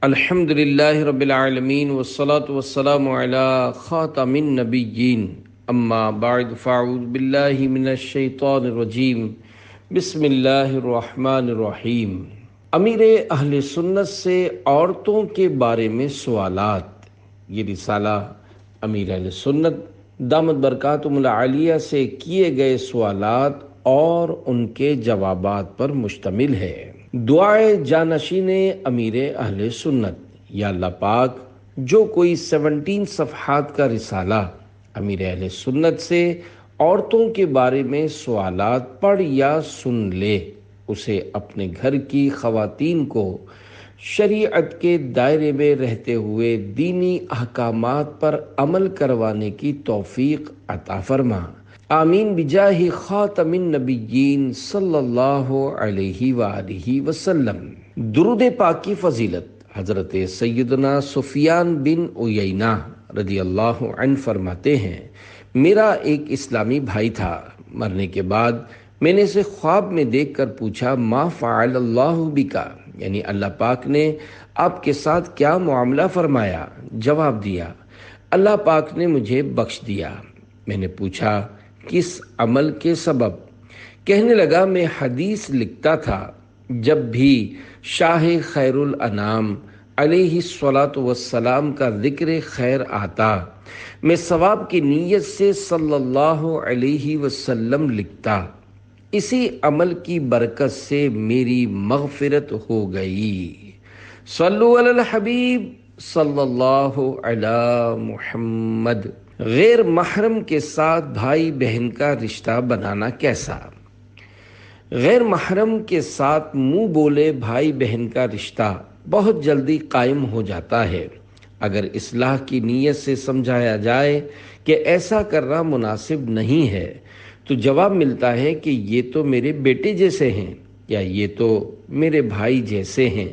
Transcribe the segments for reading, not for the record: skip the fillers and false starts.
الحمد للہ رب العالمین والصلاة والسلام علی خاتم النبیین اما بعد فاعوذ باللہ من الشیطان الرجیم بسم اللہ الرحمن الرحیم۔ امیر اہل سنت سے عورتوں کے بارے میں سوالات، یہ رسالہ امیر اہل سنت دامت برکاتہم العالیہ سے کیے گئے سوالات اور ان کے جوابات پر مشتمل ہے۔ دعائے جانشین امیر اہل سنت۔ یا اللہ پاک، جو کوئی 17 صفحات کا رسالہ امیر اہل سنت سے عورتوں کے بارے میں سوالات پڑھ یا سن لے، اسے اپنے گھر کی خواتین کو شریعت کے دائرے میں رہتے ہوئے دینی احکامات پر عمل کروانے کی توفیق عطا فرما، آمین بجاہ خاتم النبیین صلی اللہ علیہ وآلہ وسلم۔ درود پاک کی فضیلت حضرت سیدنا سفیان بن عیینہ رضی اللہ عنہ فرماتے ہیں، میرا ایک اسلامی بھائی تھا، مرنے کے بعد میں نے اسے خواب میں دیکھ کر پوچھا، ما فعل اللہ بکا، یعنی اللہ پاک نے آپ کے ساتھ کیا معاملہ فرمایا؟ جواب دیا، اللہ پاک نے مجھے بخش دیا۔ میں نے پوچھا، کس عمل کے سبب؟ کہنے لگا، میں حدیث لکھتا تھا، جب بھی شاہ خیر الانام علیہ الصلاۃ والسلام کا ذکر خیر آتا، میں ثواب کی نیت سے صلی اللہ علیہ وسلم لکھتا، اسی عمل کی برکت سے میری مغفرت ہو گئی۔ صلو علی الحبیب صلی اللہ علی محمد۔ غیر محرم کے ساتھ بھائی بہن کا رشتہ بنانا کیسا؟ غیر محرم کے ساتھ منہ بولے بھائی بہن کا رشتہ بہت جلدی قائم ہو جاتا ہے۔ اگر اصلاح کی نیت سے سمجھایا جائے کہ ایسا کرنا مناسب نہیں ہے تو جواب ملتا ہے کہ یہ تو میرے بیٹے جیسے ہیں یا یہ تو میرے بھائی جیسے ہیں۔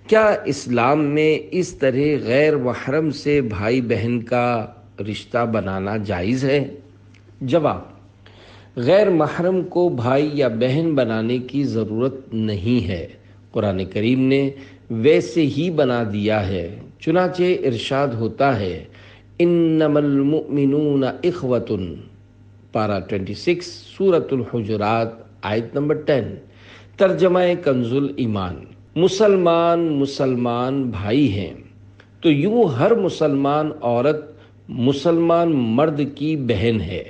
کیا اسلام میں اس طرح غیر محرم سے بھائی بہن کا رشتہ بنانا جائز ہے؟ جواب، غیر محرم کو بھائی یا بہن بنانے کی ضرورت نہیں ہے، قرآن کریم نے ویسے ہی بنا دیا ہے، چنانچہ ارشاد ہوتا ہے، انما المؤمنون اخوۃ، پارہ 26 سورۃ الحجرات آیت نمبر 10۔ ترجمہ کنز الایمان، مسلمان بھائی ہیں تو یوں ہر مسلمان عورت مسلمان مرد کی بہن ہے،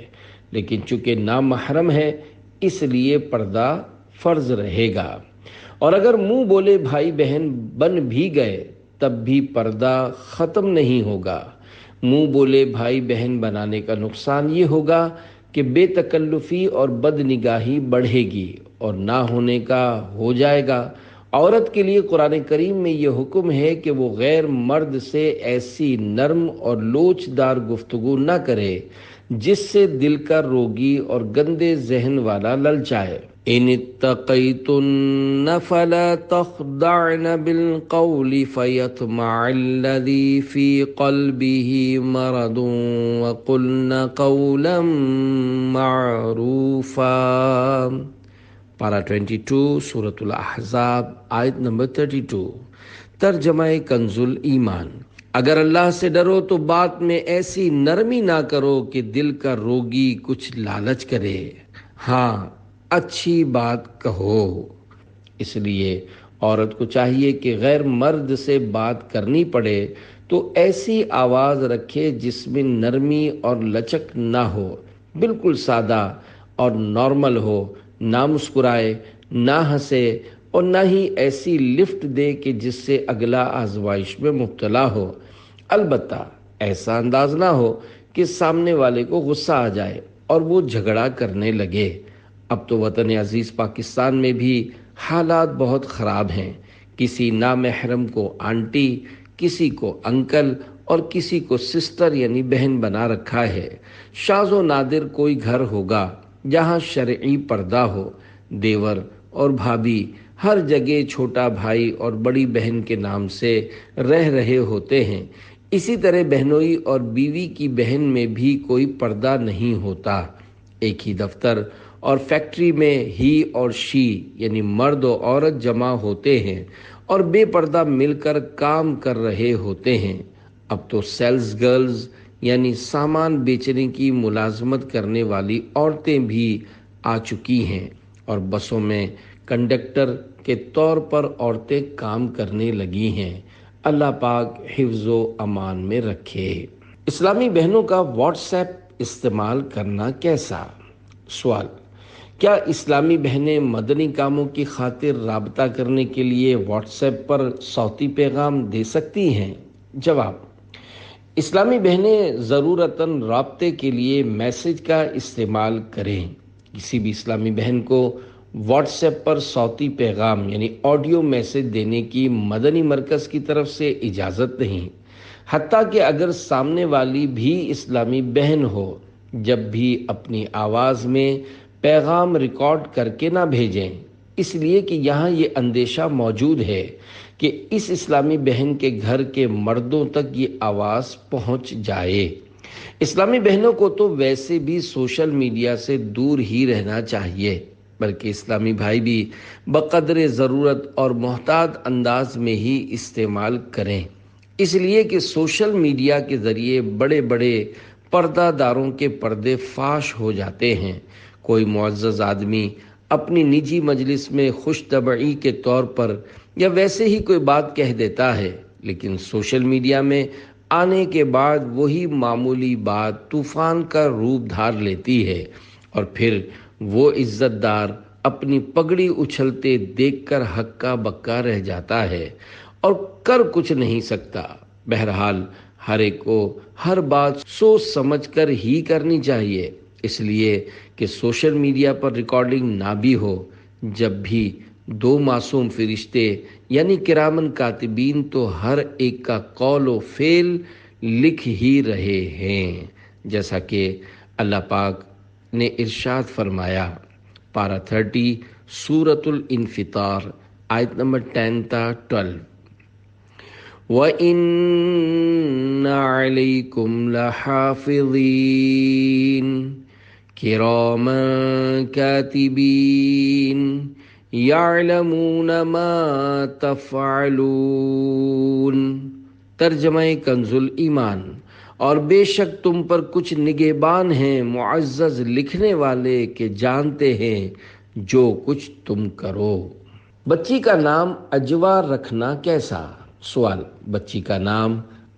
لیکن چونکہ نامحرم ہے اس لیے پردہ فرض رہے گا، اور اگر منہ بولے بھائی بہن بن بھی گئے تب بھی پردہ ختم نہیں ہوگا۔ منہ بولے بھائی بہن بنانے کا نقصان یہ ہوگا کہ بے تکلفی اور بد نگاہی بڑھے گی اور نہ ہونے کا ہو جائے گا۔ عورت کے لیے قرآن کریم میں یہ حکم ہے کہ وہ غیر مرد سے ایسی نرم اور لوچ دار گفتگو نہ کرے جس سے دل کا روگی اور گندے ذہن والا للچائے۔ ان اتقیتن فلا تخضعن بالقول فیطمع الذی فی قلبہ مرض وقلن قولا معروفا، پارہ 22 سورۃ الاحزاب آیت نمبر 32۔ ترجمہ کنز الایمان، اگر اللہ سے ڈرو تو بات میں ایسی نرمی نہ کرو کہ دل کا روگی کچھ لالچ کرے، ہاں اچھی بات کہو۔ اس لیے عورت کو چاہیے کہ غیر مرد سے بات کرنی پڑے تو ایسی آواز رکھے جس میں نرمی اور لچک نہ ہو، بالکل سادہ اور نارمل ہو، نہ مسکرائے، نہ ہنسے اور نہ ہی ایسی لفٹ دے کہ جس سے اگلا آزمائش میں مبتلا ہو۔ البتہ ایسا انداز نہ ہو کہ سامنے والے کو غصہ آ جائے اور وہ جھگڑا کرنے لگے۔ اب تو وطن عزیز پاکستان میں بھی حالات بہت خراب ہیں، کسی نامحرم کو آنٹی، کسی کو انکل اور کسی کو سسٹر یعنی بہن بنا رکھا ہے۔ شاذ و نادر کوئی گھر ہوگا جہاں شرعی پردہ ہو، دیور اور بھابھی ہر جگہ چھوٹا بھائی اور بڑی بہن کے نام سے رہ رہے ہوتے ہیں۔ اسی طرح بہنوئی اور بیوی کی بہن میں بھی کوئی پردہ نہیں ہوتا۔ ایک ہی دفتر اور فیکٹری میں ہی اور شی یعنی مرد و عورت جمع ہوتے ہیں اور بے پردہ مل کر کام کر رہے ہوتے ہیں۔ اب تو سیلز گرلز یعنی سامان بیچنے کی ملازمت کرنے والی عورتیں بھی آ چکی ہیں، اور بسوں میں کنڈکٹر کے طور پر عورتیں کام کرنے لگی ہیں۔ اللہ پاک حفظ و امان میں رکھے۔ اسلامی بہنوں کا واٹس ایپ استعمال کرنا کیسا؟ سوال: کیا اسلامی بہنیں مدنی کاموں کی خاطر رابطہ کرنے کے لیے واٹس ایپ پر صوتی پیغام دے سکتی ہیں؟ جواب: اسلامی بہنیں ضرورتاً رابطے کے لیے میسج کا استعمال کریں۔ کسی بھی اسلامی بہن کو واٹس ایپ پر صوتی پیغام یعنی آڈیو میسج دینے کی مدنی مرکز کی طرف سے اجازت نہیں، حتیٰ کہ اگر سامنے والی بھی اسلامی بہن ہو، جب بھی اپنی آواز میں پیغام ریکارڈ کر کے نہ بھیجیں، اس لیے کہ یہاں یہ اندیشہ موجود ہے کہ اس اسلامی بہن کے گھر کے مردوں تک یہ آواز پہنچ جائے۔ اسلامی بہنوں کو تو ویسے بھی سوشل میڈیا سے دور ہی رہنا چاہیے، بلکہ اسلامی بھائی بھی بقدر ضرورت اور محتاط انداز میں ہی استعمال کریں، اس لیے کہ سوشل میڈیا کے ذریعے بڑے بڑے پردہ داروں کے پردے فاش ہو جاتے ہیں۔ کوئی معزز آدمی اپنی نجی مجلس میں خوش طبعی کے طور پر یا ویسے ہی کوئی بات کہہ دیتا ہے، لیکن سوشل میڈیا میں آنے کے بعد وہی معمولی بات طوفان کا روپ دھار لیتی ہے، اور پھر وہ عزت دار اپنی پگڑی اچھلتے دیکھ کر ہکا بکا رہ جاتا ہے اور کر کچھ نہیں سکتا۔ بہرحال ہر ایک کو ہر بات سوچ سمجھ کر ہی کرنی چاہیے، اس لیے کہ سوشل میڈیا پر ریکارڈنگ نہ بھی ہو۔ جب بھی دو معصوم فرشتے یعنی کرامن کاتبین تو ہر ایک کا قول و فعل لکھ ہی رہے ہیں، جیسا کہ اللہ پاک نے ارشاد فرمایا، پارہ 30 سورۃ الانفطار آیت نمبر 10 تا 12، وَإِنَّ عَلَيْكُمْ لَحَافِظِينَ كِرَامًا كَاتِبِينَ يَعْلَمُونَ مَا تَفْعَلُونَ۔ ترجمہ کنز ایمان: اور بے شک تم پر کچھ نگہبان ہیں معزز لکھنے والے کہ جانتے ہیں جو کچھ تم کرو۔ بچی کا نام اجوا رکھنا کیسا؟ سوال: بچی کا نام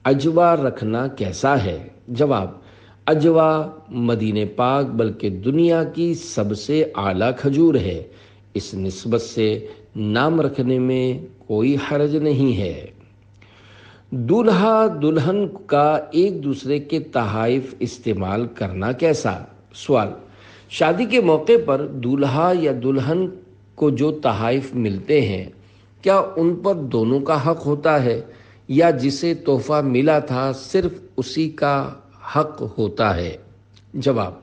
اجوا رکھنا کیسا ہے؟ جواب: اجوا مدینہ پاک بلکہ دنیا کی سب سے اعلیٰ کھجور ہے، اس نسبت سے نام رکھنے میں کوئی حرج نہیں ہے۔ دولہا دلہن کا ایک دوسرے کے تحائف استعمال کرنا کیسا؟ سوال: شادی کے موقع پر دولہا یا دلہن کو جو تحائف ملتے ہیں، کیا ان پر دونوں کا حق ہوتا ہے یا جسے تحفہ ملا تھا صرف اسی کا حق ہوتا ہے؟ جواب: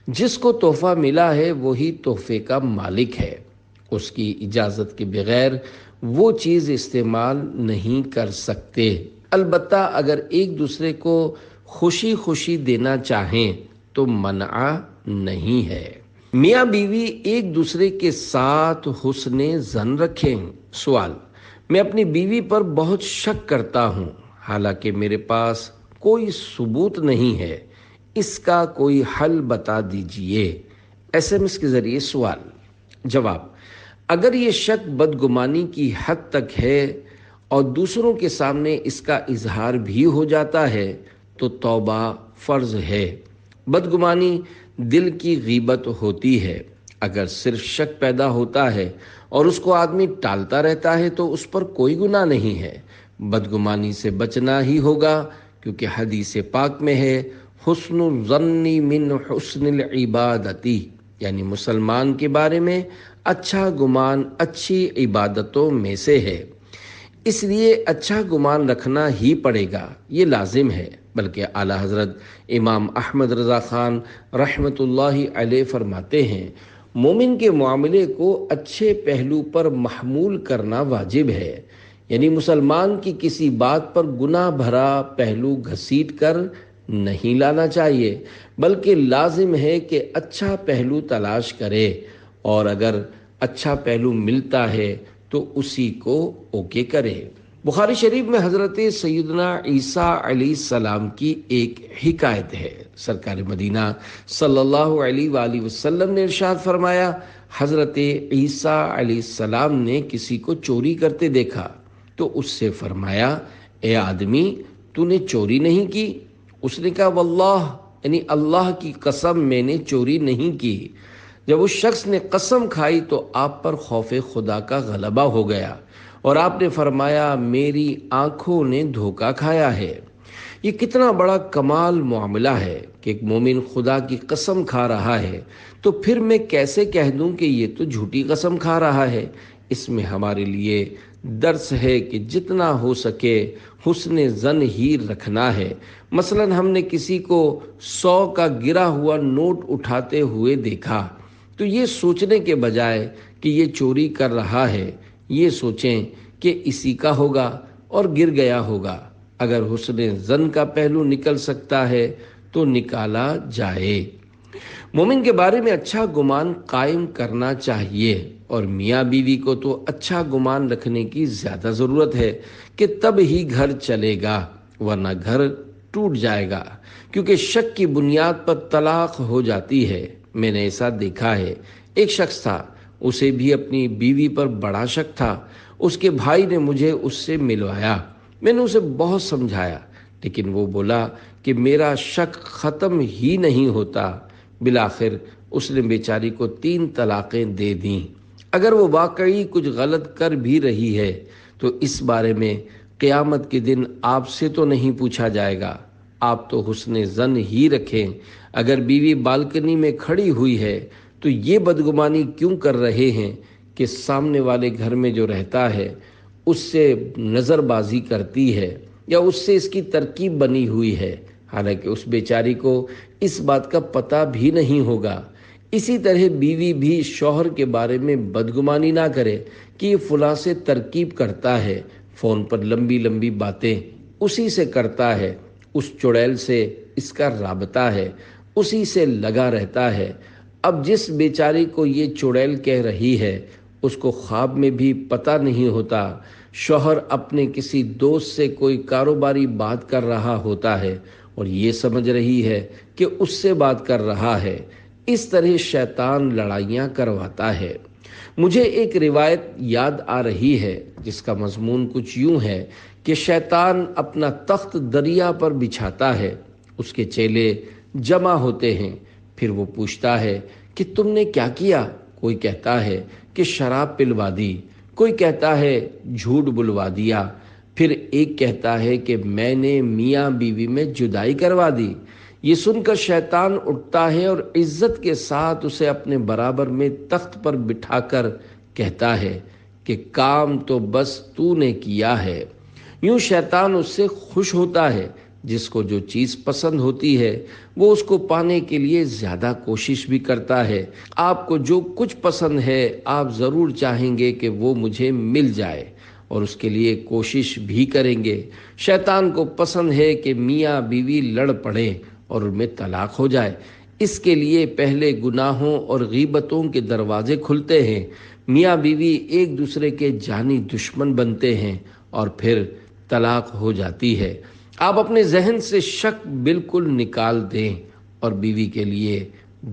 جس کو تحفہ ملا ہے وہی تحفے کا مالک ہے، اس کی اجازت کے بغیر وہ چیز استعمال نہیں کر سکتے، البتہ اگر ایک دوسرے کو خوشی خوشی دینا چاہیں تو منع نہیں ہے۔ میاں بیوی ایک دوسرے کے ساتھ حسن ظن رکھیں۔ سوال: میں اپنی بیوی پر بہت شک کرتا ہوں، حالانکہ میرے پاس کوئی ثبوت نہیں ہے، اس کا کوئی حل بتا دیجئے۔ SMS کے ذریعے سوال۔ جواب: اگر یہ شک بدگمانی کی حد تک ہے اور دوسروں کے سامنے اس کا اظہار بھی ہو جاتا ہے تو توبہ فرض ہے۔ بدگمانی دل کی غیبت ہوتی ہے، اگر صرف شک پیدا ہوتا ہے اور اس کو آدمی ٹالتا رہتا ہے تو اس پر کوئی گناہ نہیں ہے۔ بدگمانی سے بچنا ہی ہوگا، کیونکہ حدیث پاک میں ہے، حسن الظن من حسن العبادتی، یعنی مسلمان کے بارے میں اچھا گمان اچھی عبادتوں میں سے ہے، اس لیے اچھا گمان رکھنا ہی پڑے گا، یہ لازم ہے۔ بلکہ اعلیٰ حضرت امام احمد رضا خان رحمۃ اللہ علیہ فرماتے ہیں، مومن کے معاملے کو اچھے پہلو پر محمول کرنا واجب ہے، یعنی مسلمان کی کسی بات پر گناہ بھرا پہلو گھسیٹ کر نہیں لانا چاہیے، بلکہ لازم ہے کہ اچھا پہلو تلاش کرے، اور اگر اچھا پہلو ملتا ہے تو اسی کو اوکے کرے۔ بخاری شریف میں حضرت سیدنا عیسیٰ علیہ السلام کی ایک حکایت ہے۔ سرکار مدینہ صلی اللہ علیہ وآلہ وسلم نے ارشاد فرمایا، حضرت عیسیٰ علیہ السلام نے کسی کو چوری کرتے دیکھا تو اس سے فرمایا، اے آدمی، تو نے چوری نہیں کی؟ اس نے کہا، واللہ، یعنی اللہ کی قسم، میں نے چوری نہیں کی۔ جب اس شخص نے قسم کھائی تو آپ پر خوف خدا کا غلبہ ہو گیا اور آپ نے فرمایا، میری آنکھوں نے دھوکہ کھایا ہے۔ یہ کتنا بڑا کمال معاملہ ہے کہ ایک مومن خدا کی قسم کھا رہا ہے تو پھر میں کیسے کہہ دوں کہ یہ تو جھوٹی قسم کھا رہا ہے۔ اس میں ہمارے لیے درس ہے کہ جتنا ہو سکے حسن ظن ہی رکھنا ہے۔ مثلا ہم نے کسی کو 100 کا گرا ہوا نوٹ اٹھاتے ہوئے دیکھا تو یہ سوچنے کے بجائے کہ یہ چوری کر رہا ہے، یہ سوچیں کہ اسی کا ہوگا اور گر گیا ہوگا۔ اگر حسن ظن کا پہلو نکل سکتا ہے تو نکالا جائے۔ مومن کے بارے میں اچھا گمان قائم کرنا چاہیے، اور میاں بیوی کو تو اچھا گمان رکھنے کی زیادہ ضرورت ہے کہ تب ہی گھر چلے گا، ورنہ گھر ٹوٹ جائے گا، کیونکہ شک کی بنیاد پر طلاق ہو جاتی ہے۔ میں نے ایسا دیکھا ہے، ایک شخص تھا، اسے بھی اپنی بیوی پر بڑا شک تھا۔ اس کے بھائی نے مجھے اس سے ملوایا، میں نے اسے بہت سمجھایا، لیکن وہ بولا کہ میرا شک ختم ہی نہیں ہوتا۔ بالآخر اس نے بیچاری کو 3 طلاقیں دے دیں۔ اگر وہ واقعی کچھ غلط کر بھی رہی ہے تو اس بارے میں قیامت کے دن آپ سے تو نہیں پوچھا جائے گا۔ آپ تو حسن ظن ہی رکھیں۔ اگر بیوی بالکنی میں کھڑی ہوئی ہے تو یہ بدگمانی کیوں کر رہے ہیں کہ سامنے والے گھر میں جو رہتا ہے اس سے نظر بازی کرتی ہے یا اس سے اس کی ترکیب بنی ہوئی ہے، حالانکہ اس بیچاری کو اس بات کا پتہ بھی نہیں ہوگا۔ اسی طرح بیوی بھی شوہر کے بارے میں بدگمانی نہ کرے کہ یہ فلاں سے ترکیب کرتا ہے، فون پر لمبی لمبی باتیں اسی سے کرتا ہے، اس چڑیل سے اس کا رابطہ ہے، اسی سے لگا رہتا ہے۔ اب جس بیچاری کو یہ چڑیل کہہ رہی ہے اس کو خواب میں بھی پتہ نہیں ہوتا شوہر اپنے کسی دوست سے کوئی کاروباری بات کر رہا ہوتا ہے اور یہ سمجھ رہی ہے کہ اس سے بات کر رہا ہے۔ اس طرح شیطان لڑائیاں کرواتا ہے۔ مجھے ایک روایت یاد آ رہی ہے جس کا مضمون کچھ یوں ہے کہ شیطان اپنا تخت دریا پر بچھاتا ہے، اس کے چیلے جمع ہوتے ہیں، پھر وہ پوچھتا ہے کہ تم نے کیا کیا؟ کوئی کہتا ہے کہ شراب پلوا دی، کوئی کہتا ہے جھوٹ بلوا دیا، پھر ایک کہتا ہے کہ میں نے میاں بیوی میں جدائی کروا دی۔ یہ سن کر شیطان اٹھتا ہے اور عزت کے ساتھ اسے اپنے برابر میں تخت پر بٹھا کر کہتا ہے کہ کام تو بس تو نے کیا ہے۔ یوں شیطان اس سے خوش ہوتا ہے۔ جس کو جو چیز پسند ہوتی ہے وہ اس کو پانے کے لیے زیادہ کوشش بھی کرتا ہے۔ آپ کو جو کچھ پسند ہے آپ ضرور چاہیں گے کہ وہ مجھے مل جائے اور اس کے لیے کوشش بھی کریں گے۔ شیطان کو پسند ہے کہ میاں بیوی لڑ پڑیں اور ان میں طلاق ہو جائے۔ اس کے لیے پہلے گناہوں اور غیبتوں کے دروازے کھلتے ہیں، میاں بیوی ایک دوسرے کے جانی دشمن بنتے ہیں اور پھر طلاق ہو جاتی ہے۔ آپ اپنے ذہن سے شک بالکل نکال دیں اور بیوی کے لیے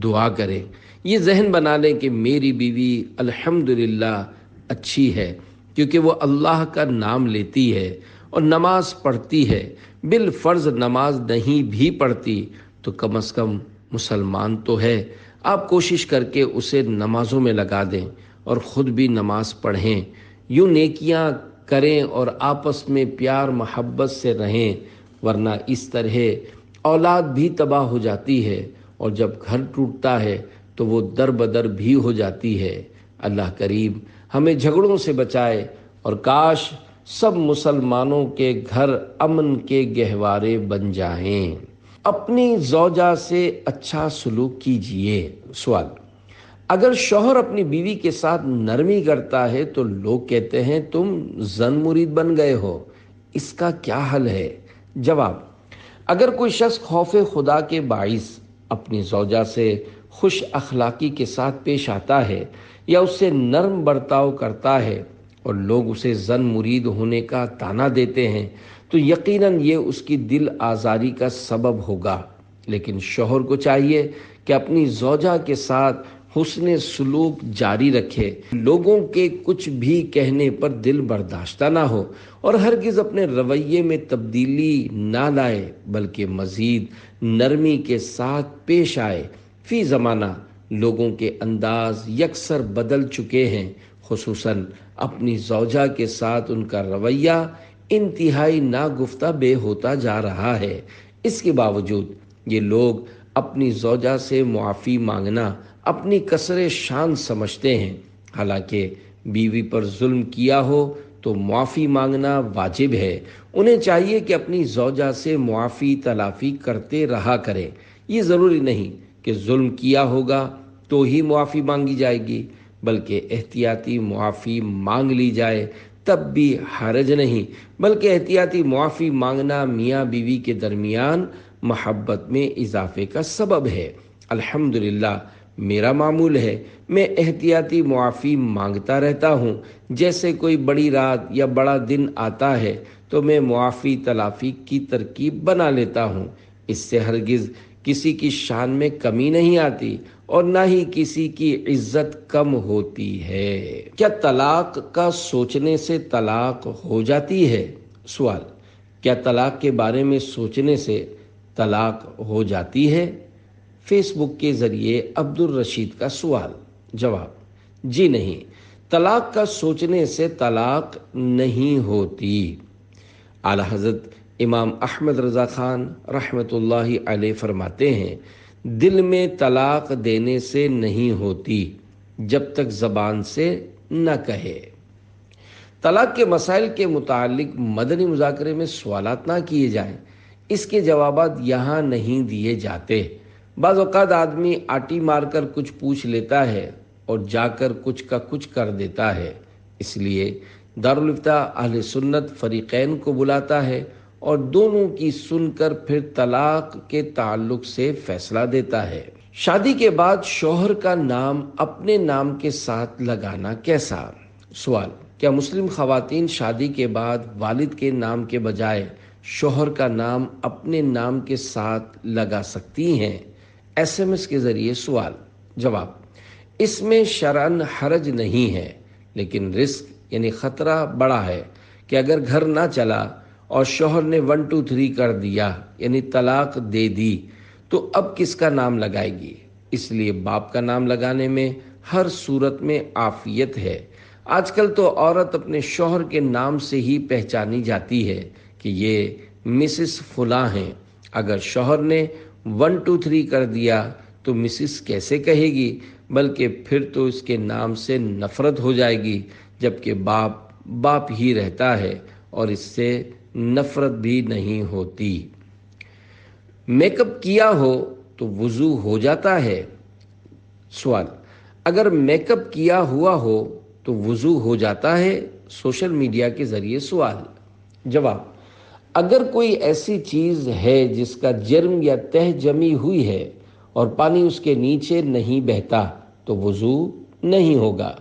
دعا کریں۔ یہ ذہن بنا لیں کہ میری بیوی الحمدللہ اچھی ہے، کیونکہ وہ اللہ کا نام لیتی ہے اور نماز پڑھتی ہے۔ بالفرض نماز نہیں بھی پڑھتی تو کم از کم مسلمان تو ہے۔ آپ کوشش کر کے اسے نمازوں میں لگا دیں اور خود بھی نماز پڑھیں۔ یوں نیکیاں کریں اور آپس میں پیار محبت سے رہیں، ورنہ اس طرح اولاد بھی تباہ ہو جاتی ہے اور جب گھر ٹوٹتا ہے تو وہ در بدر بھی ہو جاتی ہے۔ اللہ کریم ہمیں جھگڑوں سے بچائے اور کاش سب مسلمانوں کے گھر امن کے گہوارے بن جائیں۔ اپنی زوجہ سے اچھا سلوک کیجیے۔ سوال: اگر شوہر اپنی بیوی کے ساتھ نرمی کرتا ہے تو لوگ کہتے ہیں تم زن مرید بن گئے ہو، اس کا کیا حل ہے؟ جواب: اگر کوئی شخص خوف خدا کے باعث اپنی زوجہ سے خوش اخلاقی کے ساتھ پیش آتا ہے یا اس سے نرم برتاؤ کرتا ہے اور لوگ اسے زن مرید ہونے کا تانا دیتے ہیں تو یقیناً یہ اس کی دل آزاری کا سبب ہوگا۔ لیکن شوہر کو چاہیے کہ اپنی زوجہ کے ساتھ حسن سلوک جاری رکھے، لوگوں کے کچھ بھی کہنے پر دل برداشتہ نہ ہو اور ہرگز اپنے رویے میں تبدیلی نہ لائے، بلکہ مزید نرمی کے ساتھ پیش آئے۔ فی زمانہ لوگوں کے انداز یکسر بدل چکے ہیں، خصوصاً اپنی زوجہ کے ساتھ ان کا رویہ انتہائی ناگفتہ بے ہوتا جا رہا ہے۔ اس کے باوجود یہ لوگ اپنی زوجہ سے معافی مانگنا اپنی کسر شان سمجھتے ہیں، حالانکہ بیوی پر ظلم کیا ہو تو معافی مانگنا واجب ہے۔ انہیں چاہیے کہ اپنی زوجہ سے معافی تلافی کرتے رہا کریں۔ یہ ضروری نہیں کہ ظلم کیا ہوگا تو ہی معافی مانگی جائے گی، بلکہ احتیاطی معافی مانگ لی جائے تب بھی حرج نہیں، بلکہ احتیاطی معافی مانگنا میاں بیوی کے درمیان محبت میں اضافے کا سبب ہے۔ الحمدللہ میرا معمول ہے، میں احتیاطی معافی مانگتا رہتا ہوں۔ جیسے کوئی بڑی رات یا بڑا دن آتا ہے تو میں معافی تلافی کی ترکیب بنا لیتا ہوں۔ اس سے ہرگز کسی کی شان میں کمی نہیں آتی اور نہ ہی کسی کی عزت کم ہوتی ہے۔ کیا طلاق کا سوچنے سے طلاق ہو جاتی ہے؟ سوال: کیا طلاق کے بارے میں سوچنے سے طلاق ہو جاتی ہے؟ فیس بک کے ذریعے عبد الرشید کا سوال۔ جواب: جی نہیں، طلاق کا سوچنے سے طلاق نہیں ہوتی۔ اعلیٰ حضرت امام احمد رضا خان رحمۃ اللہ علیہ فرماتے ہیں، دل میں طلاق دینے سے نہیں ہوتی جب تک زبان سے نہ کہے۔ طلاق کے مسائل کے متعلق مدنی مذاکرے میں سوالات نہ کیے جائیں، اس کے جوابات یہاں نہیں دیے جاتے۔ بعض اوقات آدمی آٹی مار کر کچھ پوچھ لیتا ہے اور جا کر کچھ کا کچھ کر دیتا ہے، اس لیے دارالافتاء اہل سنت فریقین کو بلاتا ہے اور دونوں کی سن کر پھر طلاق کے تعلق سے فیصلہ دیتا ہے۔ شادی کے بعد شوہر کا نام اپنے نام کے ساتھ لگانا کیسا؟ سوال: کیا مسلم خواتین شادی کے بعد والد کے نام کے بجائے شوہر کا نام اپنے نام کے ساتھ لگا سکتی ہیں؟ SMS کے ذریعے سوال۔ جواب: اس میں شرعاً حرج نہیں ہے، لیکن رسک یعنی خطرہ بڑا ہے کہ اگر گھر نہ چلا اور شوہر نے 1 2 3 کر دیا یعنی طلاق دے دی تو اب کس کا نام لگائے گی؟ اس لیے باپ کا نام لگانے میں ہر صورت میں عافیت ہے۔ آج کل تو عورت اپنے شوہر کے نام سے ہی پہچانی جاتی ہے کہ یہ مسز فلاں ہیں۔ اگر شوہر نے 1 2 3 کر دیا تو مسز کیسے کہے گی، بلکہ پھر تو اس کے نام سے نفرت ہو جائے گی، جبکہ باپ ہی رہتا ہے اور اس سے نفرت بھی نہیں ہوتی۔ میک اپ کیا ہو تو وضو ہو جاتا ہے؟ سوال: اگر میک اپ کیا ہوا ہو تو وضو ہو جاتا ہے؟ سوشل میڈیا کے ذریعے سوال۔ جواب: اگر کوئی ایسی چیز ہے جس کا جرم یا تہ جمی ہوئی ہے اور پانی اس کے نیچے نہیں بہتا تو وضو نہیں ہوگا۔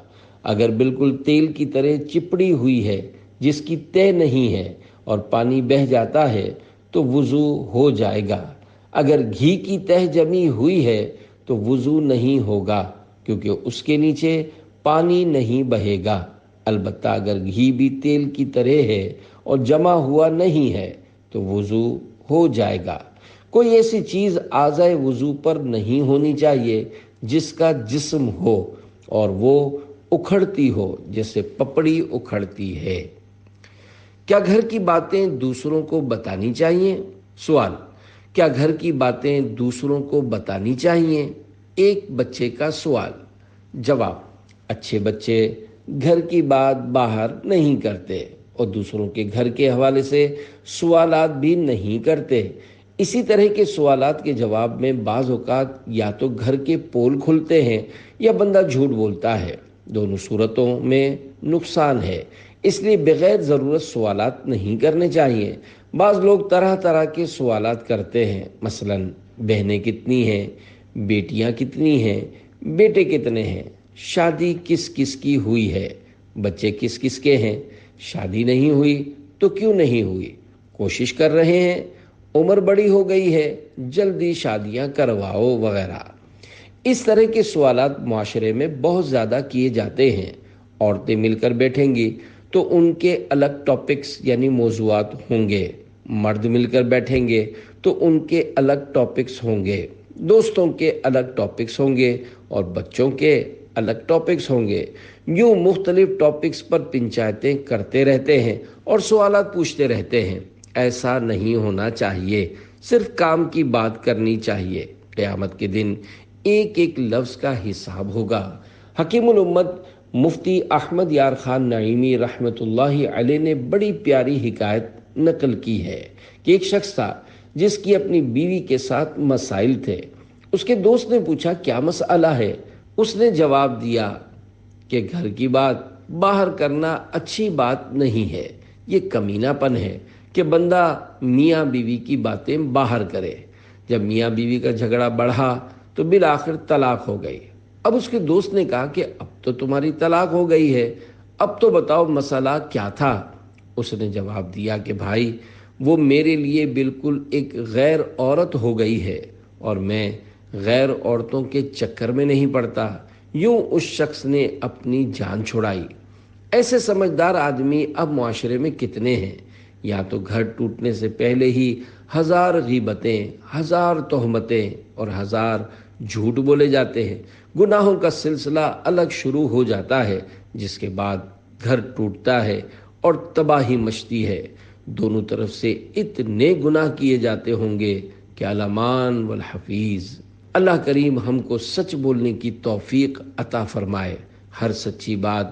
اگر بالکل تیل کی طرح چپڑی ہوئی ہے جس کی تہ نہیں ہے اور پانی بہہ جاتا ہے تو وضو ہو جائے گا۔ اگر گھی کی تہ جمی ہوئی ہے تو وضو نہیں ہوگا، کیونکہ اس کے نیچے پانی نہیں بہے گا۔ البتہ اگر گھی بھی تیل کی طرح ہے اور جمع ہوا نہیں ہے تو وضو ہو جائے گا۔ کوئی ایسی چیز اعضائے وضو پر نہیں ہونی چاہیے جس کا جسم ہو اور وہ اکھڑتی ہو، جیسے پپڑی اکھڑتی ہے۔ کیا گھر کی باتیں دوسروں کو بتانی چاہیے؟ سوال: کیا گھر کی باتیں دوسروں کو بتانی چاہیے؟ ایک بچے کا سوال۔ جواب: اچھے بچے گھر کی بات باہر نہیں کرتے اور دوسروں کے گھر کے حوالے سے سوالات بھی نہیں کرتے۔ اسی طرح کے سوالات کے جواب میں بعض اوقات یا تو گھر کے پول کھلتے ہیں یا بندہ جھوٹ بولتا ہے۔ دونوں صورتوں میں نقصان ہے، اس لیے بغیر ضرورت سوالات نہیں کرنے چاہیے۔ بعض لوگ طرح طرح کے سوالات کرتے ہیں، مثلا بہنیں کتنی ہیں، بیٹیاں کتنی ہیں، بیٹے کتنے ہیں، شادی کس کس کی ہوئی ہے، بچے کس کس کے ہیں، شادی نہیں ہوئی تو کیوں نہیں ہوئی، کوشش کر رہے ہیں، عمر بڑی ہو گئی ہے، جلدی شادیاں کرواؤ وغیرہ۔ اس طرح کے سوالات معاشرے میں بہت زیادہ کیے جاتے ہیں۔ عورتیں مل کر بیٹھیں گی تو ان کے الگ ٹاپکس یعنی موضوعات ہوں گے، مرد مل کر بیٹھیں گے تو ان کے الگ ٹاپکس ہوں گے، دوستوں کے الگ ٹاپکس ہوں گے اور بچوں کے الگ ٹاپکس ہوں گے۔ یوں مختلف ٹاپکس پر پنچایتیں کرتے رہتے ہیں اور سوالات پوچھتے رہتے ہیں۔ ایسا نہیں ہونا چاہیے، صرف کام کی بات کرنی چاہیے۔ قیامت کے دن ایک ایک لفظ کا حساب ہوگا۔ حکیم الامت مفتی احمد یار خان نعیمی رحمۃ اللہ علیہ نے بڑی پیاری حکایت نقل کی ہے کہ ایک شخص تھا جس کی اپنی بیوی کے ساتھ مسائل تھے۔ اس کے دوست نے پوچھا کیا مسئلہ ہے؟ اس نے جواب دیا کہ گھر کی بات باہر کرنا اچھی بات نہیں ہے، یہ کمینہ پن ہے کہ بندہ میاں بیوی کی باتیں باہر کرے۔ جب میاں بیوی کا جھگڑا بڑھا تو بالآخر طلاق ہو گئی۔ اب اس کے دوست نے کہا کہ اب تو تمہاری طلاق ہو گئی ہے، اب تو بتاؤ مسئلہ کیا تھا؟ اس نے جواب دیا کہ بھائی وہ میرے لیے بالکل ایک غیر عورت ہو گئی ہے اور میں غیر عورتوں کے چکر میں نہیں پڑتا۔ یوں اس شخص نے اپنی جان چھڑائی۔ ایسے سمجھدار آدمی اب معاشرے میں کتنے ہیں؟ یا تو گھر ٹوٹنے سے پہلے ہی ہزار غیبتیں، ہزار تہمتیں اور ہزار جھوٹ بولے جاتے ہیں، گناہوں کا سلسلہ الگ شروع ہو جاتا ہے، جس کے بعد گھر ٹوٹتا ہے اور تباہی مچتی ہے۔ دونوں طرف سے اتنے گناہ کیے جاتے ہوں گے کہ الامان والحفیظ۔ اللہ کریم ہم کو سچ بولنے کی توفیق عطا فرمائے۔ ہر سچی بات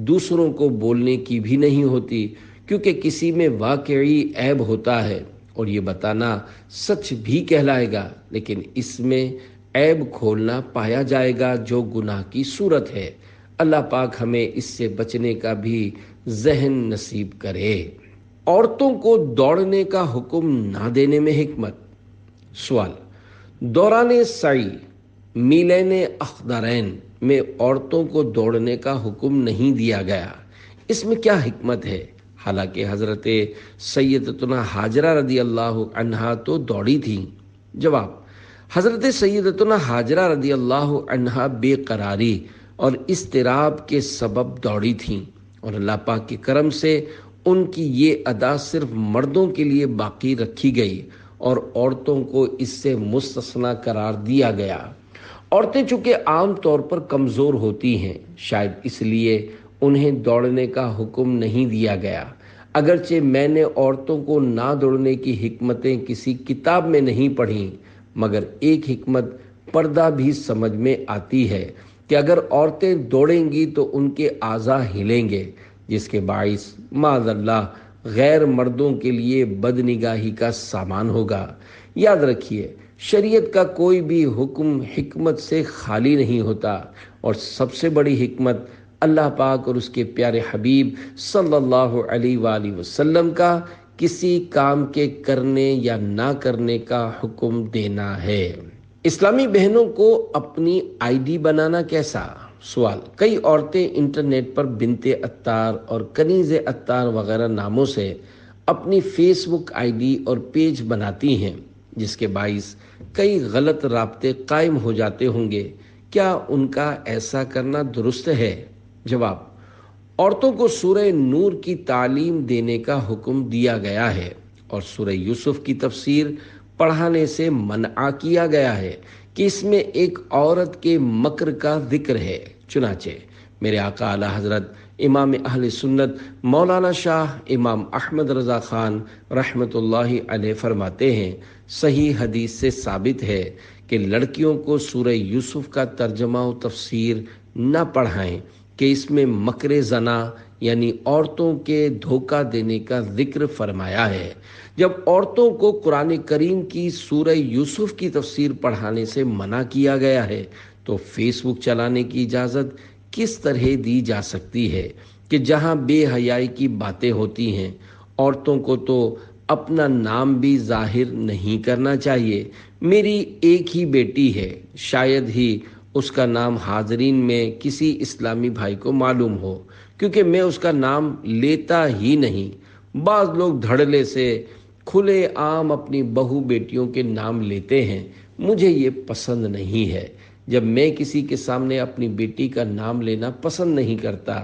دوسروں کو بولنے کی بھی نہیں ہوتی، کیونکہ کسی میں واقعی عیب ہوتا ہے اور یہ بتانا سچ بھی کہلائے گا، لیکن اس میں عیب کھولنا پایا جائے گا جو گناہ کی صورت ہے۔ اللہ پاک ہمیں اس سے بچنے کا بھی ذہن نصیب کرے۔ عورتوں کو دوڑنے کا حکم نہ دینے میں حکمت۔ سوال: دوران سعی میلین اخضرین میں عورتوں کو دوڑنے کا حکم نہیں دیا گیا، اس میں کیا حکمت ہے؟ حالانکہ حضرت سیدتنا ہاجرہ رضی اللہ عنہا تو دوڑی تھیں۔ جواب: حضرت سیدتنا ہاجرہ رضی اللہ عنہا بے قراری اور اضطراب کے سبب دوڑی تھیں اور اللہ پاک کے کرم سے ان کی یہ ادا صرف مردوں کے لیے باقی رکھی گئی اور عورتوں کو اس سے مستثنی قرار دیا گیا۔ عورتیں چونکہ عام طور پر کمزور ہوتی ہیں، شاید اس لیے انہیں دوڑنے کا حکم نہیں دیا گیا۔ اگرچہ میں نے عورتوں کو نہ دوڑنے کی حکمتیں کسی کتاب میں نہیں پڑھیں، مگر ایک حکمت پردہ بھی سمجھ میں آتی ہے کہ اگر عورتیں دوڑیں گی تو ان کے اعضاء ہلیں گے، جس کے باعث معاذ اللہ غیر مردوں کے لیے بدنگاہی کا سامان ہوگا۔ یاد رکھیے، شریعت کا کوئی بھی حکم حکمت سے خالی نہیں ہوتا، اور سب سے بڑی حکمت اللہ پاک اور اس کے پیارے حبیب صلی اللہ علیہ وآلہ وسلم کا کسی کام کے کرنے یا نہ کرنے کا حکم دینا ہے۔ اسلامی بہنوں کو اپنی آئی ڈی بنانا کیسا؟ سوال: کئی عورتیں انٹرنیٹ پر بنت عطار اور کنیز عطار وغیرہ ناموں سے اپنی فیس بک آئی ڈی اور پیج بناتی ہیں، جس کے باعث کئی غلط رابطے قائم ہو جاتے ہوں گے۔ کیا ان کا ایسا کرنا درست ہے؟ جواب: عورتوں کو سورہ نور کی تعلیم دینے کا حکم دیا گیا ہے اور سورہ یوسف کی تفسیر پڑھانے سے منع کیا گیا ہے کہ اس میں ایک عورت کے مکر کا ذکر ہے۔ چنانچہ میرے آقا اعلی حضرت امام اہل سنت مولانا شاہ امام احمد رضا خان رحمۃ اللہ علیہ فرماتے ہیں، صحیح حدیث سے ثابت ہے کہ لڑکیوں کو سورہ یوسف کا ترجمہ و تفسیر نہ پڑھائیں کہ اس میں مکر زنا یعنی عورتوں کے دھوکہ دینے کا ذکر فرمایا ہے۔ جب عورتوں کو قرآن کریم کی سورہ یوسف کی تفسیر پڑھانے سے منع کیا گیا ہے تو فیس بک چلانے کی اجازت کس طرح دی جا سکتی ہے کہ جہاں بے حیائی کی باتیں ہوتی ہیں؟ عورتوں کو تو اپنا نام بھی ظاہر نہیں کرنا چاہیے۔ میری ایک ہی بیٹی ہے، شاید ہی اس کا نام حاضرین میں کسی اسلامی بھائی کو معلوم ہو، کیونکہ میں اس کا نام لیتا ہی نہیں۔ بعض لوگ دھڑلے سے کھلے عام اپنی بہو بیٹیوں کے نام لیتے ہیں، مجھے یہ پسند نہیں ہے۔ جب میں کسی کے سامنے اپنی بیٹی کا نام لینا پسند نہیں کرتا،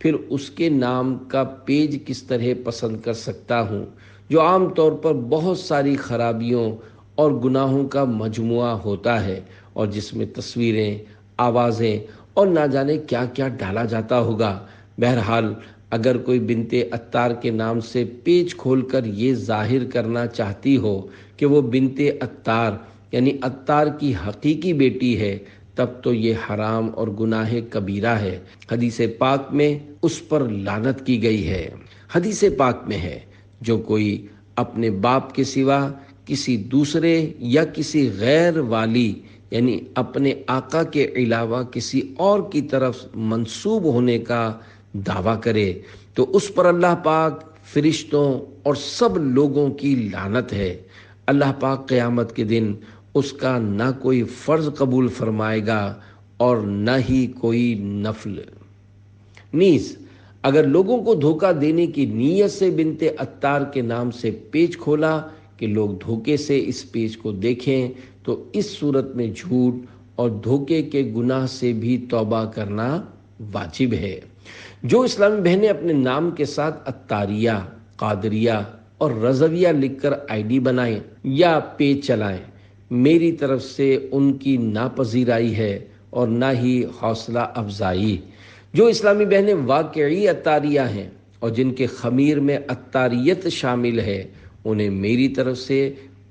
پھر اس کے نام کا پیج کس طرح پسند کر سکتا ہوں، جو عام طور پر بہت ساری خرابیوں اور گناہوں کا مجموعہ ہوتا ہے، اور جس میں تصویریں، آوازیں اور نہ جانے کیا کیا ڈالا جاتا ہوگا۔ بہرحال اگر کوئی بنت عطار کے نام سے پیج کھول کر یہ ظاہر کرنا چاہتی ہو کہ وہ بنت عطار یعنی عطار کی حقیقی بیٹی ہے، تب تو یہ حرام اور گناہ کبیرہ ہے۔ حدیث پاک میں اس پر لعنت کی گئی ہے۔ حدیث پاک میں ہے، جو کوئی اپنے باپ کے سوا کسی دوسرے یا کسی غیر والی یعنی اپنے آقا کے علاوہ کسی اور کی طرف منسوب ہونے کا دعویٰ کرے تو اس پر اللہ پاک، فرشتوں اور سب لوگوں کی لعنت ہے۔ اللہ پاک قیامت کے دن اس کا نہ کوئی فرض قبول فرمائے گا اور نہ ہی کوئی نفل۔ نیز اگر لوگوں کو دھوکہ دینے کی نیت سے بنت عطار کے نام سے پیج کھولا کہ لوگ دھوکے سے اس پیج کو دیکھیں، تو اس صورت میں جھوٹ اور دھوکے کے گناہ سے بھی توبہ کرنا واجب ہے۔ جو اسلامی بہنیں اپنے نام کے ساتھ عطاریہ، قادریہ اور رضویہ لکھ کر آئی ڈی بنائیں یا پیج چلائیں، میری طرف سے ان کی ناپذیرائی ہے اور نہ ہی حوصلہ افزائی۔ جو اسلامی بہنیں واقعی عطاریہ ہیں اور جن کے خمیر میں عطاریت شامل ہے، انہیں میری طرف سے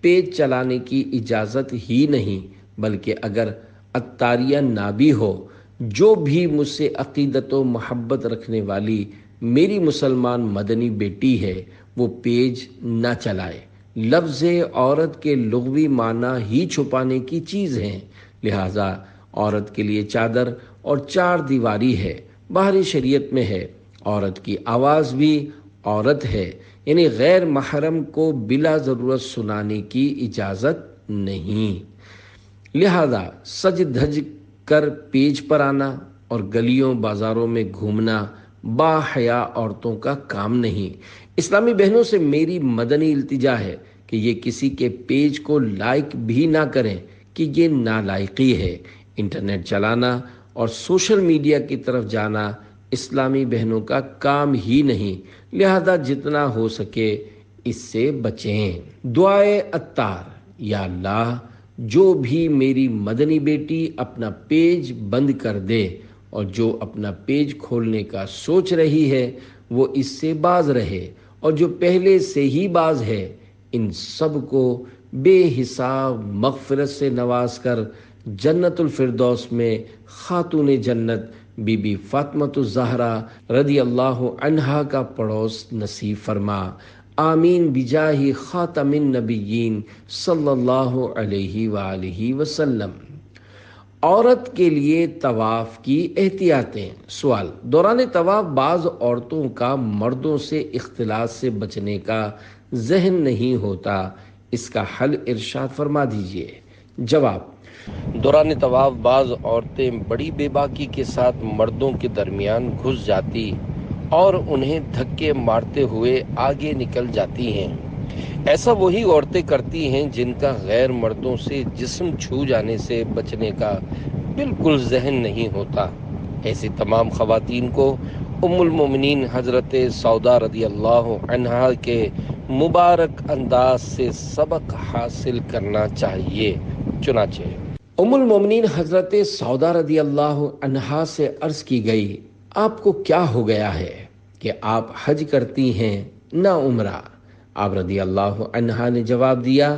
پیج چلانے کی اجازت ہی نہیں، بلکہ اگر عطاریہ نہ بھی ہو، جو بھی مجھ سے عقیدت و محبت رکھنے والی میری مسلمان مدنی بیٹی ہے، وہ پیج نہ چلائے۔ لفظ عورت کے لغوی معنی ہی چھپانے کی چیز ہیں، لہٰذا عورت کے لیے چادر اور چار دیواری ہے۔ باہری شریعت میں ہے، عورت کی آواز بھی عورت ہے، یعنی غیر محرم کو بلا ضرورت سنانے کی اجازت نہیں۔ لہذا سج دھج کر پیج پر آنا اور گلیوں بازاروں میں گھومنا با حیا عورتوں کا کام نہیں۔ اسلامی بہنوں سے میری مدنی التجا ہے کہ یہ کسی کے پیج کو لائک بھی نہ کریں کہ یہ نالائقی ہے۔ انٹرنیٹ چلانا اور سوشل میڈیا کی طرف جانا اسلامی بہنوں کا کام ہی نہیں، لہذا جتنا ہو سکے اس سے بچیں۔ دعائے عطار: یا اللہ، جو بھی میری مدنی بیٹی اپنا پیج بند کر دے اور جو اپنا پیج کھولنے کا سوچ رہی ہے، وہ اس سے باز رہے، اور جو پہلے سے ہی باز ہے، ان سب کو بے حساب مغفرت سے نواز کر جنت الفردوس میں خاتون جنت بی بی فاطمۃ الزہرا رضی اللہ عنہا کا پڑوس نصیب فرما۔ آمین بجاہ خاتم النبیین صلی اللہ علیہ وآلہ وسلم۔ عورت کے لیے طواف کی احتیاطیں۔ سوال: دوران طواف بعض عورتوں کا مردوں سے اختلاط سے بچنے کا ذہن نہیں ہوتا، اس کا حل ارشاد فرما دیجیے۔ جواب: دوران طواف بعض عورتیں بڑی بے باکی کے ساتھ مردوں کے درمیان گھس جاتی اور انہیں دھکے مارتے ہوئے آگے نکل جاتی ہیں۔ ایسا وہی عورتیں کرتی ہیں جن کا غیر مردوں سے جسم چھو جانے سے بچنے کا بالکل ذہن نہیں ہوتا۔ ایسی تمام خواتین کو ام المومنین حضرت سودا رضی اللہ عنہا کے مبارک انداز سے سبق حاصل کرنا چاہیے۔ چنانچہ ام المومنین حضرت سودا رضی اللہ عنہا سے عرض کی گئی، آپ کو کیا ہو گیا ہے کہ آپ حج کرتی ہیں نہ عمرہ؟ آپ رضی اللہ عنہا نے جواب دیا،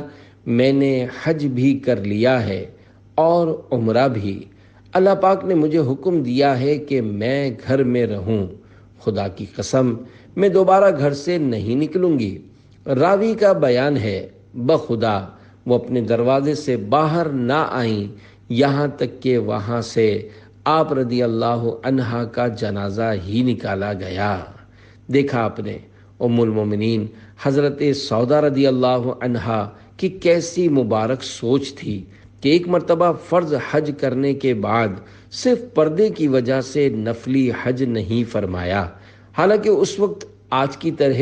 میں نے حج بھی کر لیا ہے اور عمرہ بھی۔ اللہ پاک نے مجھے حکم دیا ہے کہ میں گھر میں رہوں۔ خدا کی قسم میں دوبارہ گھر سے نہیں نکلوں گی۔ راوی کا بیان ہے، بخدا وہ اپنے دروازے سے باہر نہ آئیں یہاں تک کہ وہاں سے آپ رضی اللہ عنہا کا جنازہ ہی نکالا گیا۔ دیکھا آپ نے ام المومنین حضرت سودا رضی اللہ عنہا کی کیسی مبارک سوچ تھی۔ کہ ایک مرتبہ فرض حج کرنے کے بعد صرف پردے کی وجہ سے نفلی حج نہیں فرمایا، حالانکہ اس وقت آج کی طرح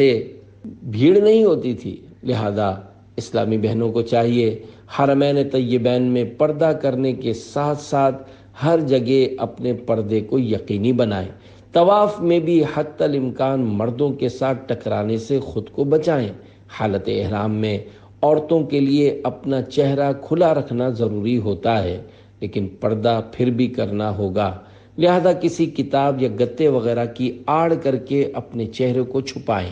بھیڑ نہیں ہوتی تھی، لہذا اسلامی بہنوں کو چاہیے حرمین طیبین میں پردہ کرنے کے ساتھ ساتھ ہر جگہ اپنے پردے کو یقینی بنائیں، طواف میں بھی حتی الامکان مردوں کے ساتھ ٹکرانے سے خود کو بچائیں، حالت احرام میں عورتوں کے لیے اپنا چہرہ کھلا رکھنا ضروری ہوتا ہے، لیکن پردہ پھر بھی کرنا ہوگا، لہذا کسی کتاب یا گتے وغیرہ کی آڑ کر کے اپنے چہرے کو چھپائیں۔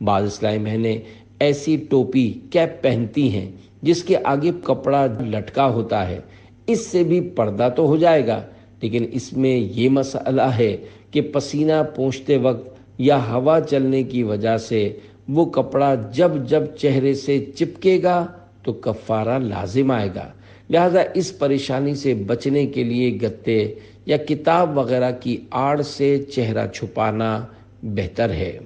بعض اسلامی بہنیں ایسی ٹوپی کیپ پہنتی ہیں جس کے آگے کپڑا لٹکا ہوتا ہے، اس سے بھی پردہ تو ہو جائے گا، لیکن اس میں یہ مسئلہ ہے کہ پسینہ پونچھتے وقت یا ہوا چلنے کی وجہ سے وہ کپڑا جب جب چہرے سے چپکے گا تو کفارہ لازم آئے گا، لہذا اس پریشانی سے بچنے کے لیے گتے یا کتاب وغیرہ کی آڑ سے چہرہ چھپانا بہتر ہے۔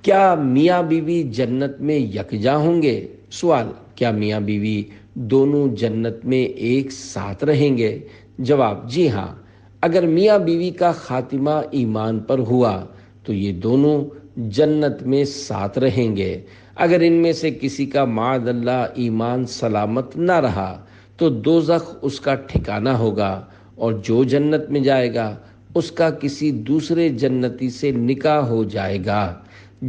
کیا میاں بیوی جنت میں یکجا ہوں گے؟ سوال، کیا میاں بیوی دونوں جنت میں ایک ساتھ رہیں گے؟ جواب، جی ہاں، اگر میاں بیوی کا خاتمہ ایمان پر ہوا تو یہ دونوں جنت میں ساتھ رہیں گے۔ اگر ان میں سے کسی کا معاذ اللہ ایمان سلامت نہ رہا تو دوزخ اس کا ٹھکانہ ہوگا، اور جو جنت میں جائے گا اس کا کسی دوسرے جنتی سے نکاح ہو جائے گا۔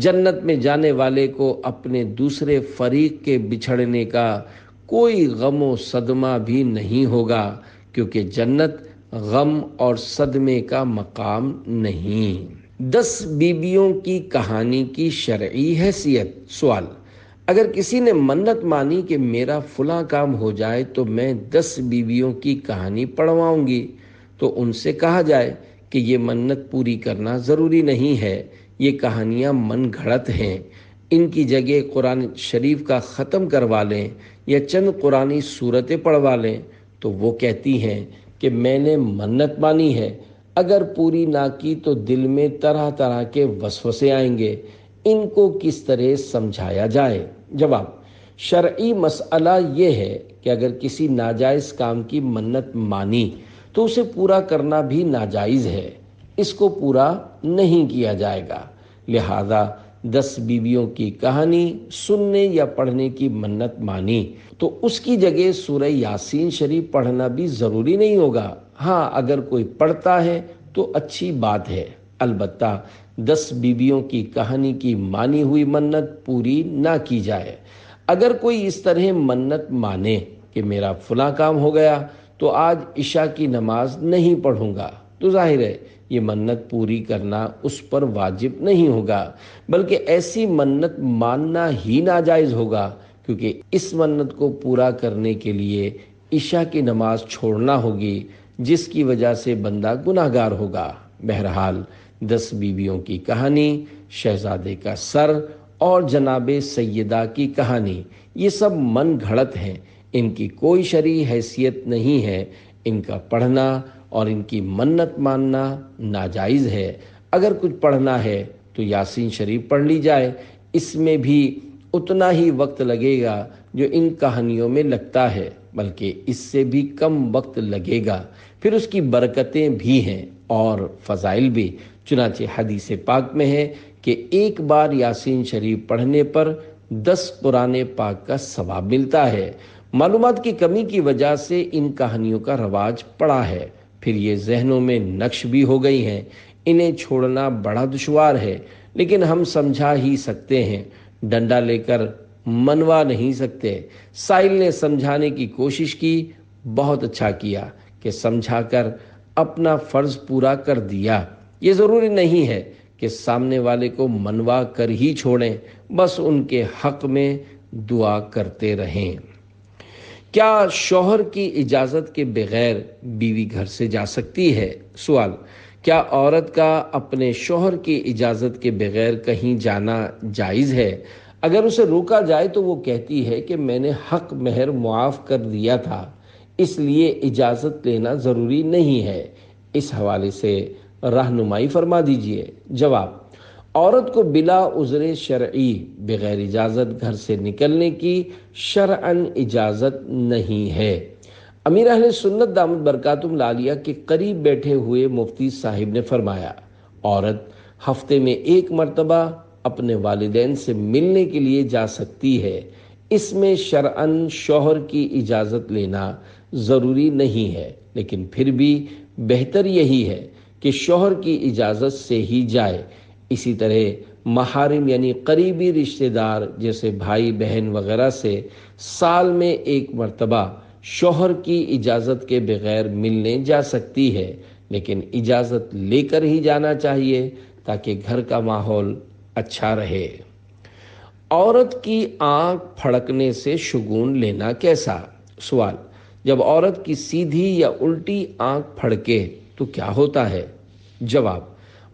جنت میں جانے والے کو اپنے دوسرے فریق کے بچھڑنے کا کوئی غم و صدمہ بھی نہیں ہوگا، کیونکہ جنت غم اور صدمے کا مقام نہیں۔ 10 بیویوں کی کہانی کی شرعی حیثیت۔ سوال، اگر کسی نے منت مانی کہ میرا فلاں کام ہو جائے تو میں 10 بیویوں کی کہانی پڑھواؤں گی، تو ان سے کہا جائے کہ یہ منت پوری کرنا ضروری نہیں ہے، یہ کہانیاں من گھڑت ہیں، ان کی جگہ قرآن شریف کا ختم کروا لیں یا چند قرآنی سورتیں پڑھوا لیں۔ تو وہ کہتی ہیں کہ میں نے منت مانی ہے، اگر پوری نہ کی تو دل میں طرح طرح کے وسوسے آئیں گے، ان کو کس طرح سمجھایا جائے؟ جواب، شرعی مسئلہ یہ ہے کہ اگر کسی ناجائز کام کی منت مانی تو اسے پورا کرنا بھی ناجائز ہے، اس کو پورا نہیں کیا جائے گا، لہذا 10 بیویوں کی کہانی سننے یا پڑھنے کی منت مانی تو اس کی جگہ سورہ یاسین شریف پڑھنا بھی ضروری نہیں ہوگا۔ ہاں، اگر کوئی پڑھتا ہے تو اچھی بات ہے، البتہ 10 بیویوں کی کہانی کی مانی ہوئی منت پوری نہ کی جائے۔ اگر کوئی اس طرح منت مانے کہ میرا فلاں کام ہو گیا تو آج عشاء کی نماز نہیں پڑھوں گا، تو ظاہر ہے یہ منت پوری کرنا اس پر واجب نہیں ہوگا، بلکہ ایسی منت ماننا ہی ناجائز ہوگا، کیونکہ اس منت کو پورا کرنے کے لیے عشاء کی نماز چھوڑنا ہوگی، جس کی وجہ سے بندہ گناہگار ہوگا۔ بہرحال 10 بیویوں کی کہانی، شہزادے کا سر اور جناب سیدہ کی کہانی، یہ سب من گھڑت ہیں، ان کی کوئی شرعی حیثیت نہیں ہے، ان کا پڑھنا اور ان کی منت ماننا ناجائز ہے۔ اگر کچھ پڑھنا ہے تو یاسین شریف پڑھ لی جائے، اس میں بھی اتنا ہی وقت لگے گا جو ان کہانیوں میں لگتا ہے، بلکہ اس سے بھی کم وقت لگے گا، پھر اس کی برکتیں بھی ہیں اور فضائل بھی، چنانچہ حدیث پاک میں ہے کہ ایک بار یاسین شریف پڑھنے پر 10 قرآن پاک کا ثواب ملتا ہے۔ معلومات کی کمی کی وجہ سے ان کہانیوں کا رواج پڑا ہے، پھر یہ ذہنوں میں نقش بھی ہو گئی ہیں، انہیں چھوڑنا بڑا دشوار ہے، لیکن ہم سمجھا ہی سکتے ہیں، ڈنڈا لے کر منوا نہیں سکتے۔ سائل نے سمجھانے کی کوشش کی، بہت اچھا کیا کہ سمجھا کر اپنا فرض پورا کر دیا۔ یہ ضروری نہیں ہے کہ سامنے والے کو منوا کر ہی چھوڑیں، بس ان کے حق میں دعا کرتے رہیں۔ کیا شوہر کی اجازت کے بغیر بیوی گھر سے جا سکتی ہے؟ سوال، کیا عورت کا اپنے شوہر کی اجازت کے بغیر کہیں جانا جائز ہے؟ اگر اسے روکا جائے تو وہ کہتی ہے کہ میں نے حق مہر معاف کر دیا تھا، اس لیے اجازت لینا ضروری نہیں ہے، اس حوالے سے رہنمائی فرما دیجیے۔ جواب، عورت کو بلا عذر شرعی بغیر اجازت گھر سے نکلنے کی شرعاً اجازت نہیں ہے۔ امیر اہل سنت دامت برکاتہم العالیہ کے قریب بیٹھے ہوئے مفتی صاحب نے فرمایا، عورت ہفتے میں 1 مرتبہ اپنے والدین سے ملنے کے لیے جا سکتی ہے۔ اس میں شرعاً شوہر کی اجازت لینا ضروری نہیں ہے، لیکن پھر بھی بہتر یہی ہے کہ شوہر کی اجازت سے ہی جائے۔ اسی طرح محارم یعنی قریبی رشتہ دار جیسے بھائی بہن وغیرہ سے سال میں 1 مرتبہ شوہر کی اجازت کے بغیر ملنے جا سکتی ہے، لیکن اجازت لے کر ہی جانا چاہیے تاکہ گھر کا ماحول اچھا رہے۔ عورت کی آنکھ پھڑکنے سے شگون لینا کیسا؟ سوال: جب عورت کی سیدھی یا الٹی آنکھ پھڑکے تو کیا ہوتا ہے؟ جواب: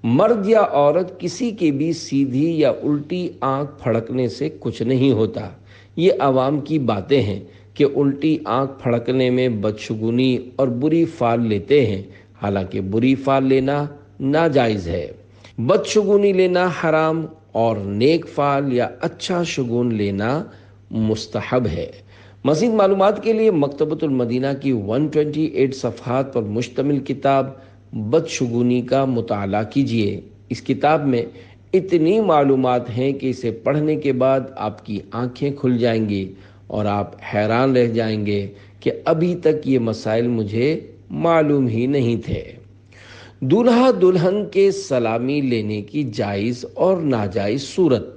مرد یا عورت کسی کے بھی سیدھی یا الٹی آنکھ پھڑکنے سے کچھ نہیں ہوتا۔ یہ عوام کی باتیں ہیں کہ الٹی آنکھ پھڑکنے میں بدشگونی اور بری فال لیتے ہیں، حالانکہ بری فال لینا ناجائز ہے۔ بدشگونی لینا حرام اور نیک فال یا اچھا شگون لینا مستحب ہے۔ مزید معلومات کے لیے مکتبۃ المدینہ کی 128 صفحات پر مشتمل کتاب بدشگونی کا مطالعہ کیجیے۔ اس کتاب میں اتنی معلومات ہیں کہ اسے پڑھنے کے بعد آپ کی آنکھیں کھل جائیں گی اور آپ حیران رہ جائیں گے کہ ابھی تک یہ مسائل مجھے معلوم ہی نہیں تھے۔ دولہا دلہن کے سلامی لینے کی جائز اور ناجائز صورت۔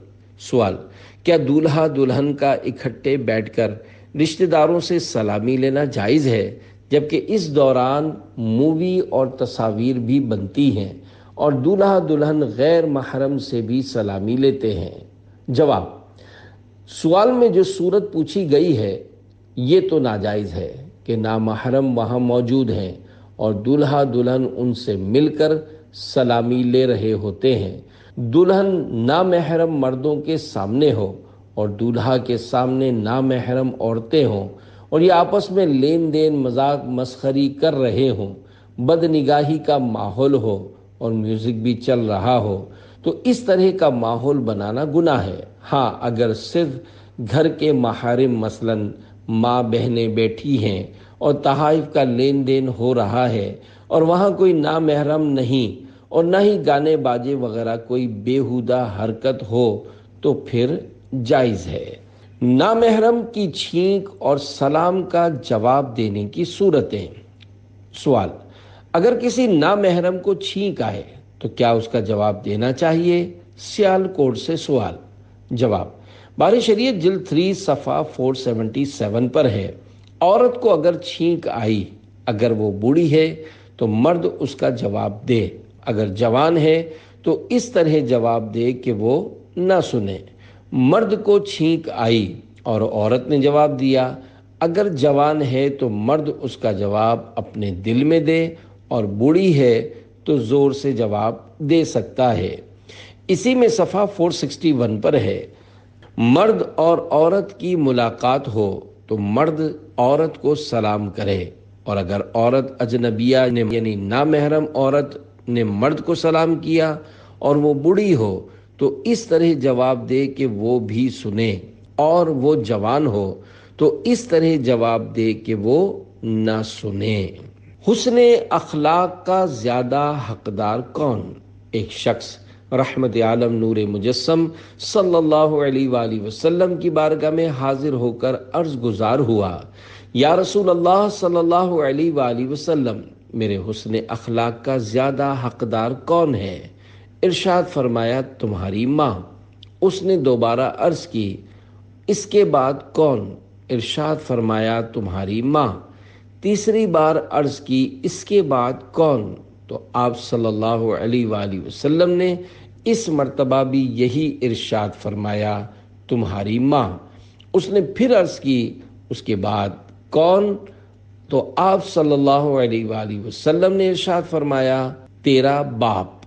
سوال: کیا دولہا دلہن کا اکٹھے بیٹھ کر رشتہ داروں سے سلامی لینا جائز ہے، جبکہ اس دوران مووی اور تصاویر بھی بنتی ہیں اور دولہا دلہن غیر محرم سے بھی سلامی لیتے ہیں؟ جواب: سوال میں جو صورت پوچھی گئی ہے یہ تو ناجائز ہے کہ نامحرم وہاں موجود ہیں اور دولہا دلہن ان سے مل کر سلامی لے رہے ہوتے ہیں۔ دلہن نامحرم مردوں کے سامنے ہو اور دولہا کے سامنے نامحرم عورتیں ہوں اور یہ آپس میں لین دین مذاق مسخری کر رہے ہوں، بد نگاہی کا ماحول ہو اور میوزک بھی چل رہا ہو، تو اس طرح کا ماحول بنانا گناہ ہے۔ ہاں، اگر صرف گھر کے محارم مثلاً ماں بہنیں بیٹھی ہیں اور تحائف کا لین دین ہو رہا ہے اور وہاں کوئی نامحرم نہیں اور نہ ہی گانے باجے وغیرہ کوئی بیہودہ حرکت ہو تو پھر جائز ہے۔ نامحرم کی چھینک اور سلام کا جواب دینے کی صورتیں۔ سوال: اگر کسی نامحرم کو چھینک آئے تو کیا اس کا جواب دینا چاہیے؟ سیال کوٹ سے سوال۔ جواب: بار شریعت جلد 3 صفحہ 477 پر ہے، عورت کو اگر چھینک آئی، اگر وہ بوڑھی ہے تو مرد اس کا جواب دے، اگر جوان ہے تو اس طرح جواب دے کہ وہ نہ سنے۔ مرد کو چھینک آئی اور عورت نے جواب دیا، اگر جوان ہے تو مرد اس کا جواب اپنے دل میں دے اور بوڑھی ہے تو زور سے جواب دے سکتا ہے۔ اسی میں صفحہ 461 پر ہے، مرد اور عورت کی ملاقات ہو تو مرد عورت کو سلام کرے، اور اگر عورت اجنبیہ نے یعنی نامحرم عورت نے مرد کو سلام کیا اور وہ بوڑھی ہو تو اس طرح جواب دے کہ وہ بھی سنے، اور وہ جوان ہو تو اس طرح جواب دے کہ وہ نہ سنے۔ حسن اخلاق کا زیادہ حقدار کون؟ ایک شخص رحمت عالم نور مجسم صلی اللہ علیہ وآلہ وسلم کی بارگاہ میں حاضر ہو کر عرض گزار ہوا، یا رسول اللہ صلی اللہ علیہ وآلہ وسلم، میرے حسن اخلاق کا زیادہ حقدار کون ہے؟ ارشاد فرمایا، تمہاری ماں۔ اس نے دوبارہ عرض کی، اس کے بعد کون؟ ارشاد فرمایا، تمہاری ماں۔ تیسری بار عرض کی، اس کے بعد کون؟ تو آپ صلی اللہ علیہ وآلہ وسلم نے اس مرتبہ بھی یہی ارشاد فرمایا، تمہاری ماں۔ اس نے پھر عرض کی، اس کے بعد کون؟ تو آپ صلی اللہ علیہ وآلہ وسلم نے ارشاد فرمایا، تیرا باپ۔